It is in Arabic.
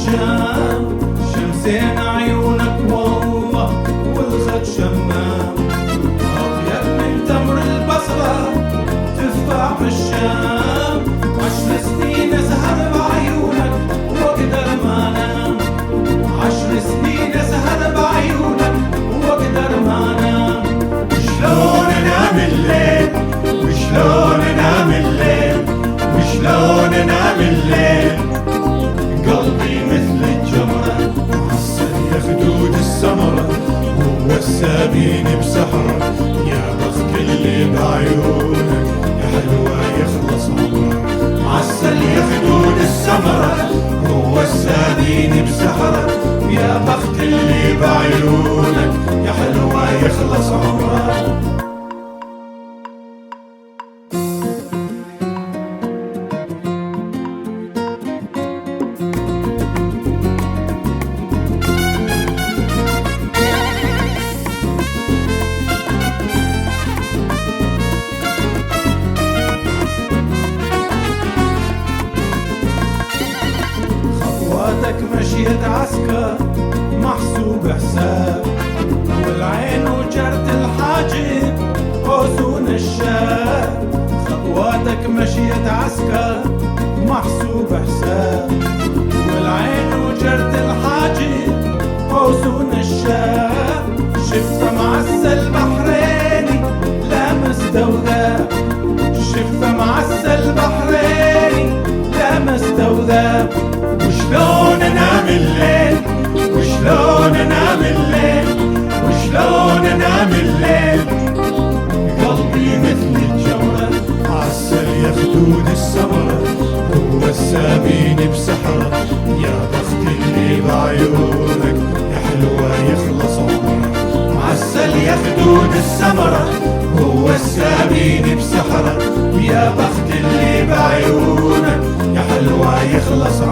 الشام، شمسين عيونك والله والخد شمام، أطيب من تمر البصرة تفاح الشام، 10 سنين أسهر بعيونك وأقدر ما أنام، 10 سنين أسهر بعيونك وأقدر ما أنام. وشلون أنام الليل وشلون أنام الليل وشلون أنام الليل، قلبي مثل الجمرة معسل يا خدود السمرة، هو السابين بسحرة، يا بخت اللي بعيونك يا حلوة يخلص عمره. معسل يا خدود السمرة هو السابين بسحرة، يا بخت اللي بعيونك يا حلوة يخلص عمره. خطواتك مشيت عسكر محسوب حساب، والعين وجرت الحاجب قوس ونشاب، خطواتك مشيت عسكر محسوب حساب، والعين وجرت الحاجب قوس ونشاب، شفت معسل بحريني لامس وذاب، شفت معسل بحريني لامس وذاب. وشلون أنام الليل وشلون أنام الليل وشلون أنام الليل، قلبي مثل الجمرة عسل يا خدود السمرة، هو السابين بسحرة، يا بخت اللي بعيونك يا حلوة يخلص عمره. معسل يا خدود السمرة هو السابين بسحرة، يا بخت اللي بعيونك يا حلوة يخلص عمره.